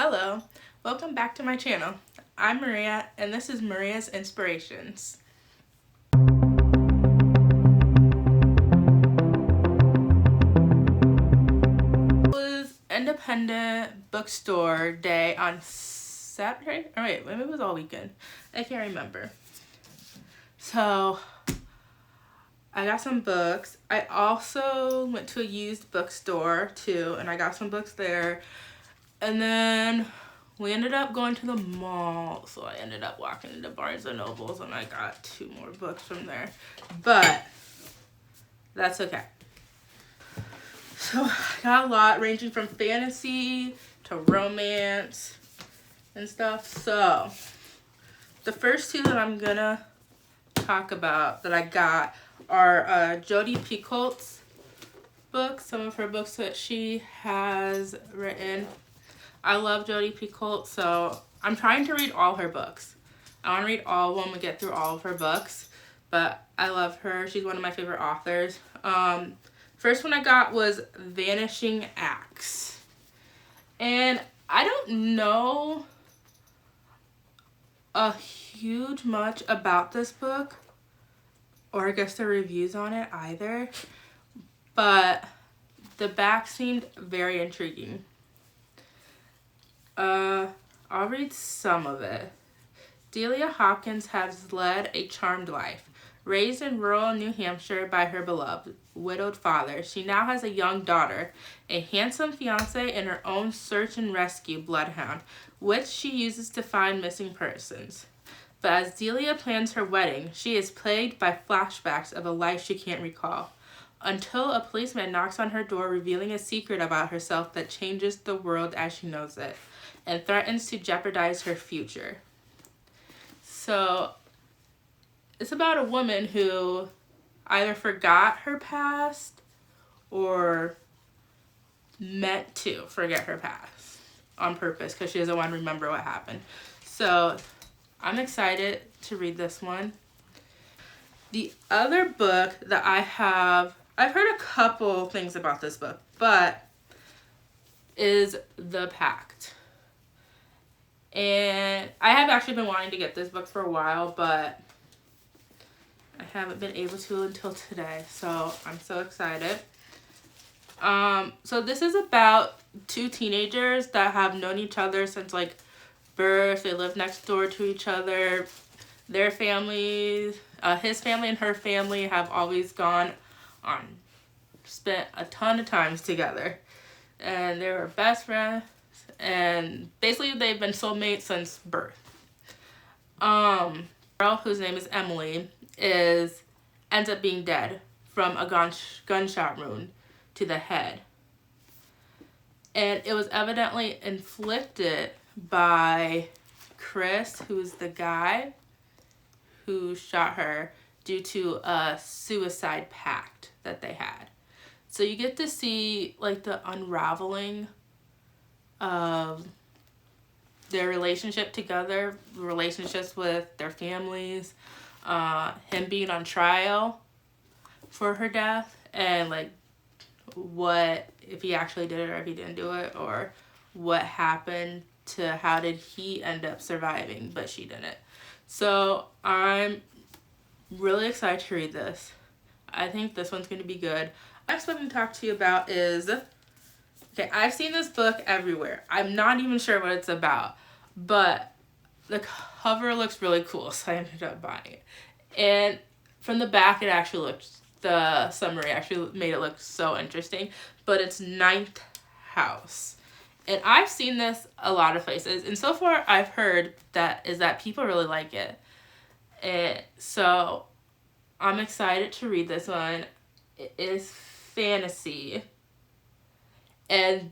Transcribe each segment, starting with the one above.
Hello, welcome back to my channel. I'm Maria and this is Maria's Inspirations. It was Independent Bookstore Day on Saturday? Oh wait, maybe it was all weekend. I can't remember. So, I got some books. I also went to a used bookstore too and I got some books there. And then we ended up going to the mall, so I ended up walking into Barnes & Nobles and I got 2 more books from there, but that's okay. So I got a lot ranging from fantasy to romance and stuff. So the first 2 that I'm gonna talk about that I got are Jodi Picoult's books, some of her books that she has written. I love Jodi Picoult, so I'm trying to read all her books. I want to read all of them and get through all of her books, but I love her. She's one of my favorite authors. First one I got was Vanishing Acts. And I don't know a huge much about this book, or I guess the reviews on it either, but the back seemed very intriguing. I'll read some of it. Delia Hawkins has led a charmed life. Raised in rural New Hampshire by her beloved, widowed father, she now has a young daughter, a handsome fiancé, and her own search and rescue bloodhound, which she uses to find missing persons. But as Delia plans her wedding, she is plagued by flashbacks of a life she can't recall, until a policeman knocks on her door revealing a secret about herself that changes the world as she knows it and threatens to jeopardize her future. So it's about a woman who either forgot her past or meant to forget her past on purpose because she doesn't want to remember what happened. So I'm excited to read this one. The other book that I've heard a couple things about this book, but is The Pact. And I have actually been wanting to get this book for a while, but I haven't been able to until today, so I'm so excited. So this is about 2 teenagers that have known each other since like birth. They live next door to each other. Their families, his family and her family have always spent a ton of times together. And they were best friends. And basically they've been soulmates since birth. Girl whose name is Emily ends up being dead from a gunshot wound to the head. And it was evidently inflicted by Chris, who's the guy who shot her, due to a suicide pact that they had. So you get to see like the unraveling of their relationship together, relationships with their families, him being on trial for her death, and like what if he actually did it or if he didn't do it, or what happened to how did he end up surviving but she didn't. So I'm really excited to read this. I think this one's going to be good. Next one I'm going to talk to you about is, okay, I've seen this book everywhere. I'm not even sure what it's about, but the cover looks really cool, so I ended up buying it. And from the back, the summary actually made it look so interesting, but it's Ninth House. And I've seen this a lot of places, and so far I've heard that people really like it. And so I'm excited to read this one. It is fantasy. And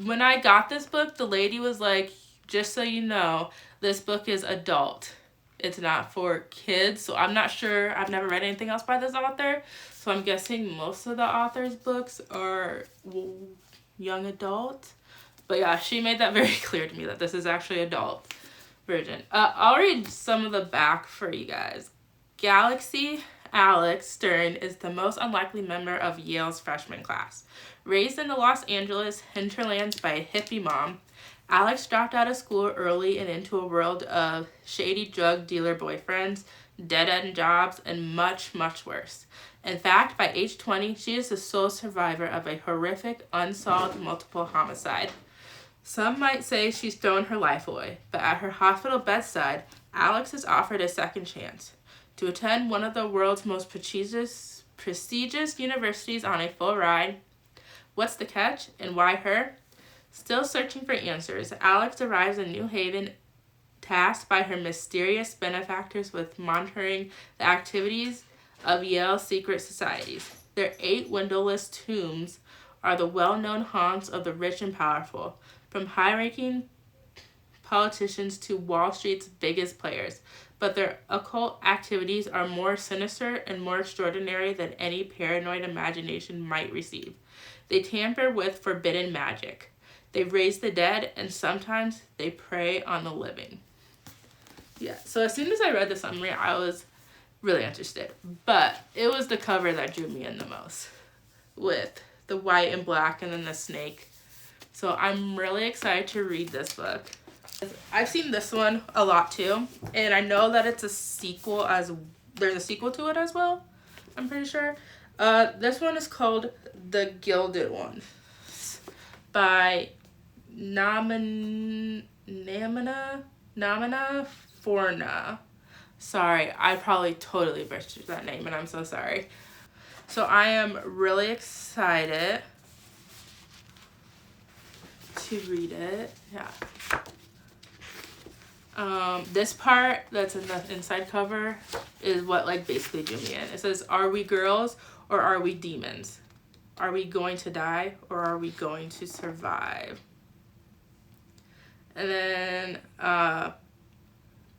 when I got this book, the lady was like, just so you know, this book is adult. It's not for kids. So I'm not sure. I've never read anything else by this author. So I'm guessing most of the author's books are young adult. But yeah, she made that very clear to me that this is actually adult version. I'll read some of the back for you guys. Galaxy Alex Stern is the most unlikely member of Yale's freshman class. Raised in the Los Angeles hinterlands by a hippie mom, Alex dropped out of school early and into a world of shady drug dealer boyfriends, dead-end jobs, and much, much worse. In fact, by age 20, she is the sole survivor of a horrific, unsolved multiple homicide. Some might say she's thrown her life away, but at her hospital bedside, Alex is offered a second chance to attend one of the world's most prestigious universities on a full ride. What's the catch, and why her? Still searching for answers, Alex arrives in New Haven, tasked by her mysterious benefactors with monitoring the activities of Yale's secret societies. Their 8 windowless tombs are the well-known haunts of the rich and powerful, from high-ranking politicians to Wall Street's biggest players. But their occult activities are more sinister and more extraordinary than any paranoid imagination might receive. They tamper with forbidden magic. They raise the dead, and sometimes they prey on the living. Yeah, so as soon as I read the summary, I was really interested. But it was the cover that drew me in the most, with the white and black and then the snake. So I'm really excited to read this book. I've seen this one a lot too, and I know that it's a sequel there's a sequel to it as well, I'm pretty sure. This one is called The Gilded One by Namina Forna. Sorry, I probably totally butchered that name, and I'm so sorry. So I am really excited to read it. Yeah. This part that's in the inside cover is what like basically drew me in. It says, "Are we girls or are we demons? Are we going to die or are we going to survive?" And then part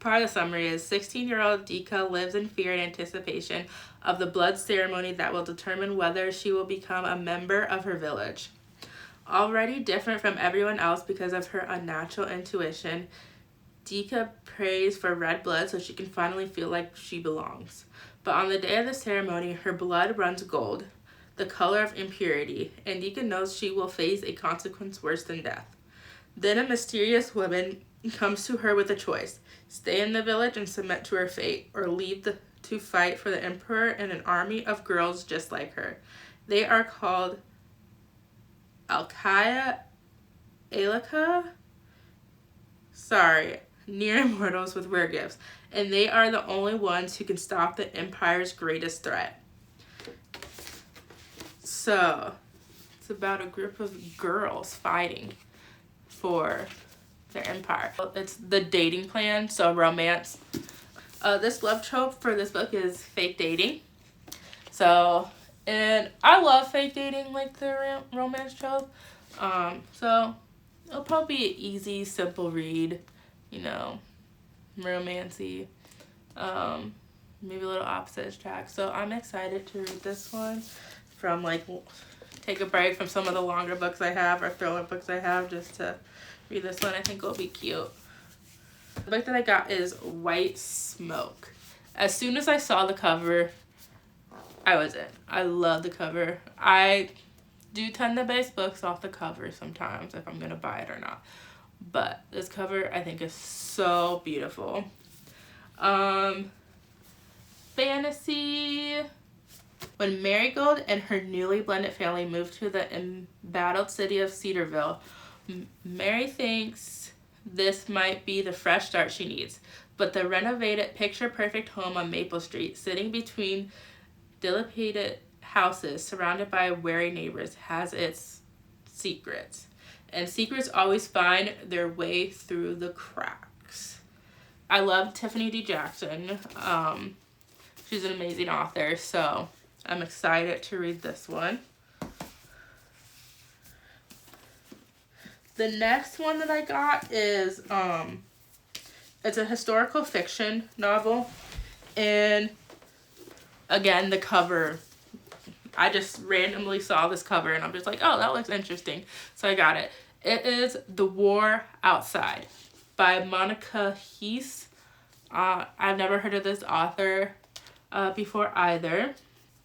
of the summary is 16-year-old Dika lives in fear and anticipation of the blood ceremony that will determine whether she will become a member of her village. Already different from everyone else because of her unnatural intuition, Dika prays for red blood so she can finally feel like she belongs. But on the day of the ceremony, her blood runs gold, the color of impurity, and Dika knows she will face a consequence worse than death. Then a mysterious woman comes to her with a choice: stay in the village and submit to her fate, or leave to fight for the emperor and an army of girls just like her. They are called Alika, near immortals with rare gifts, and they are the only ones who can stop the Empire's greatest threat. So, it's about a group of girls fighting for their empire. It's the dating plan, so romance. This love trope for this book is fake dating. So, and I love fake dating, like the romance trope. So, it'll probably be an easy, simple read. You know, romancy, maybe a little opposite attract. So I'm excited to read this one from like take a break from some of the longer books I have or thriller books I have just to read this one. I think it'll be cute. The book that I got is White Smoke. As soon as I saw the cover, I was in. I love the cover. I do tend to base books off the cover sometimes if I'm gonna buy it or not. But this cover I think is so beautiful. Fantasy. When Marigold and her newly blended family moved to the embattled city of Cedarville, Mary thinks this might be the fresh start she needs. But the renovated, picture-perfect home on Maple Street, sitting between dilapidated houses surrounded by wary neighbors, has its secrets. And secrets always find their way through the cracks. I love Tiffany D. Jackson. She's an amazing author, so I'm excited to read this one. The next one that I got is, it's a historical fiction novel. And again, the cover, I just randomly saw this cover and I'm just like, oh, that looks interesting. So I got it. It is The War Outside by Monica Heese. I've never heard of this author before either.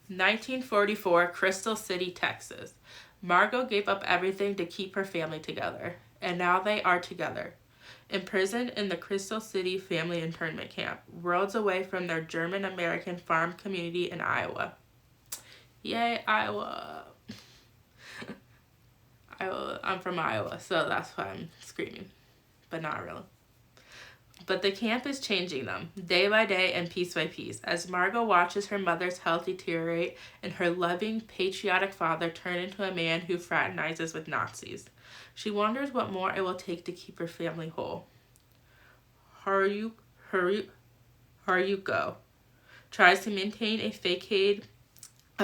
1944, Crystal City, Texas. Margot gave up everything to keep her family together. and now they are together. Imprisoned in the Crystal City family internment camp, worlds away from their German-American farm community in Iowa. Yay, Iowa. I'm from Iowa, so that's why I'm screaming, but not really. But the camp is changing them, day by day and piece by piece, as Margot watches her mother's health deteriorate and her loving, patriotic father turn into a man who fraternizes with Nazis. She wonders what more it will take to keep her family whole. Haruko tries to maintain a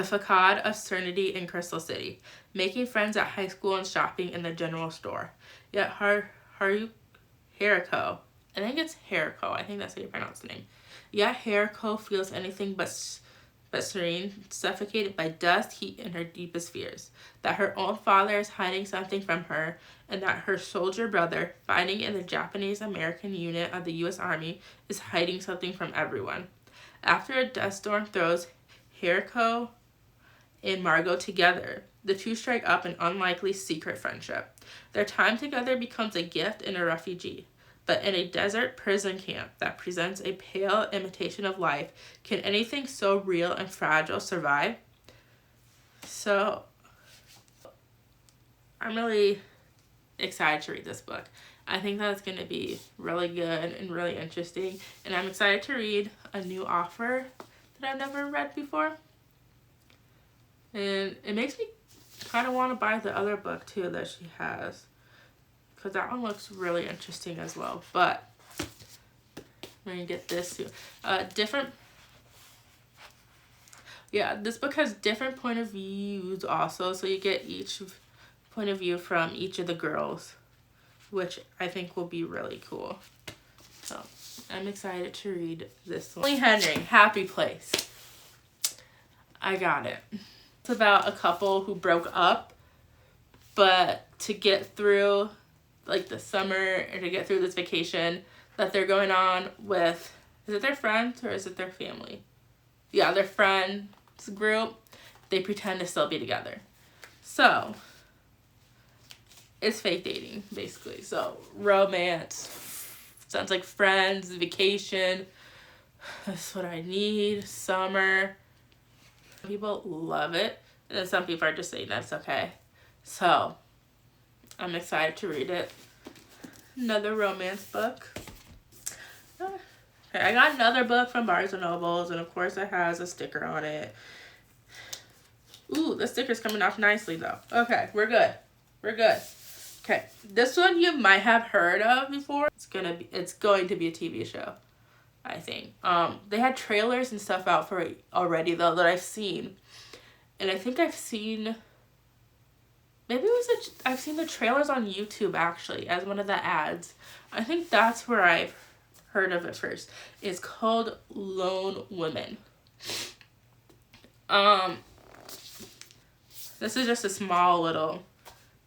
facade of serenity in Crystal City, making friends at high school and shopping in the general store. Yet Haruko, I think it's Haruko, I think that's how you pronounce the name. Yet Haruko feels anything but serene, suffocated by dust, heat, and her deepest fears. That her own father is hiding something from her, and that her soldier brother, fighting in the Japanese-American unit of the U.S. Army, is hiding something from everyone. After a dust storm throws Haruko and Margot together, the two strike up an unlikely secret friendship. Their time together becomes a gift and a refugee. But in a desert prison camp that presents a pale imitation of life, can anything so real and fragile survive? So, I'm really excited to read this book. I think that it's going to be really good and really interesting. And I'm excited to read a new author that I've never read before. And it makes me kind of want to buy the other book too that she has, because that one looks really interesting as well. But we're going to get this too. This book has different point of views also, so you get each point of view from each of the girls, which I think will be really cool. So I'm excited to read this one. Henry, Happy Place. I got it. It's about a couple who broke up, but to get through like the summer or to get through this vacation that they're going on with, is it their friends or is it their family? Yeah, their friends group, they pretend to still be together. So it's fake dating basically. So romance, sounds like friends, vacation, that's what I need, summer. People love it, and then some people are just saying that's okay. So I'm excited to read it. Another romance book. Okay, I got another book from Barnes & Nobles, and of course it has a sticker on it. Ooh, the sticker's coming off nicely though. Okay, we're good. We're good. Okay, this one you might have heard of before. It's going to be a TV show, I think. They had trailers and stuff out for it already though that I've seen. And I think I've seen, I've seen the trailers on YouTube actually as one of the ads. I think that's where I've heard of it first. It's called Lone Women. This is just a small little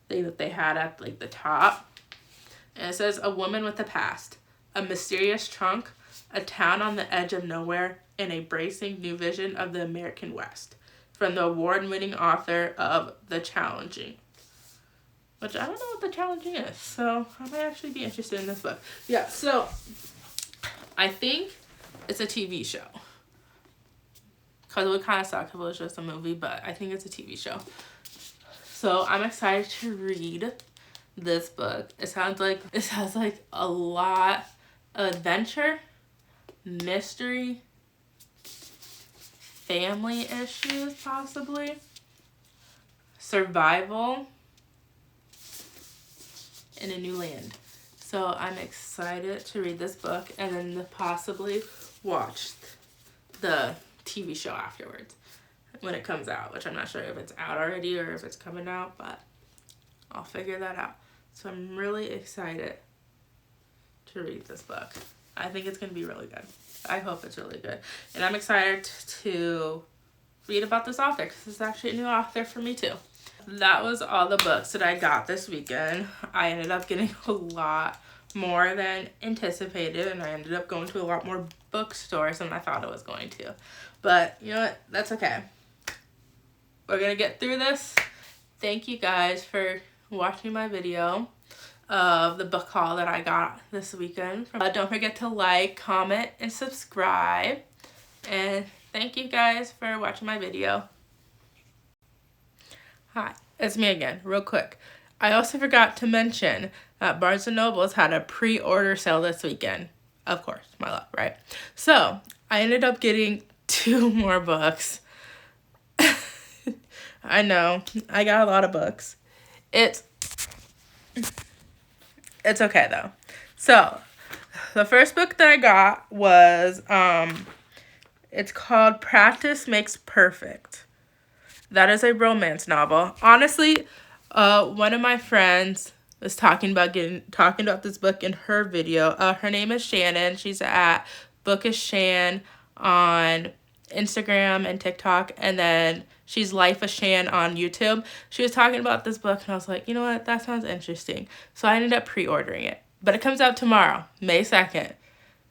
thing that they had at like the top. And it says, a woman with a past, a mysterious trunk, a town on the edge of nowhere, and a bracing new vision of the American West. From the award-winning author of The Challenging. Which I don't know what The Challenging is, so I might actually be interested in this book. Yeah, so I think it's a TV show. Because it would kind of suck if it was just a movie, but I think it's a TV show. So I'm excited to read this book. It sounds like a lot of adventure, mystery, family issues possibly, survival, in a new land. So I'm excited to read this book and then possibly watch the TV show afterwards when it comes out, which I'm not sure if it's out already or if it's coming out, but I'll figure that out. So I'm really excited to read this book. I think it's going to be really good. I hope it's really good. And I'm excited to read about this author because it's actually a new author for me too. That was all the books that I got this weekend. I ended up getting a lot more than anticipated, and I ended up going to a lot more bookstores than I thought I was going to. But you know what? That's okay. We're gonna get through this. Thank you guys for watching my video. of the book haul that I got this weekend. Don't forget to like, comment, and subscribe. And thank you guys for watching my video. Hi, it's me again, real quick. I also forgot to mention that Barnes & Noble's had a pre-order sale this weekend. Of course, my love, right? So, I ended up getting 2 more books. I know, I got a lot of books. It's okay though. So, the first book that I got was, it's called Practice Makes Perfect. That is a romance novel. Honestly, one of my friends was talking about this book in her video. Her name is Shannon. She's at Bookishan on Instagram and TikTok, and then she's Life of Shan on YouTube. She was talking about this book, and I was like, you know what, that sounds interesting. So I ended up pre-ordering it. But it comes out tomorrow, May 2nd.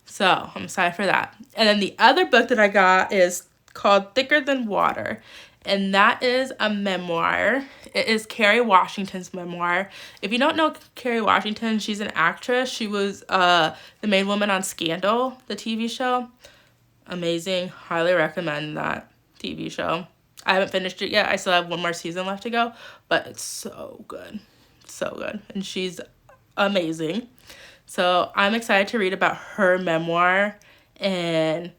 So I'm excited for that. And then the other book that I got is called Thicker Than Water. And that is a memoir. It is Kerry Washington's memoir. If you don't know Kerry Washington, she's an actress. She was the main woman on Scandal, the TV show. Amazing. Highly recommend that TV show. I haven't finished it yet. I still have 1 more season left to go. But it's so good. So good. And she's amazing. So I'm excited to read about her memoir and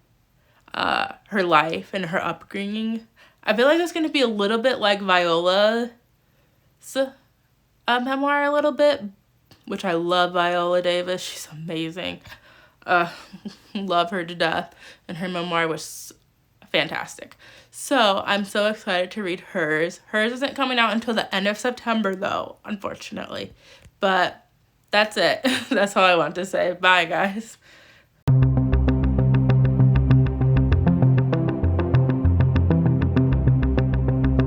her life and her upbringing. I feel like it's going to be a little bit like Viola's memoir a little bit, which I love Viola Davis. She's amazing. Love her to death. And her memoir was fantastic. So I'm so excited to read hers. Hers isn't coming out until the end of September though, unfortunately. But that's it. That's all I want to say. Bye, guys.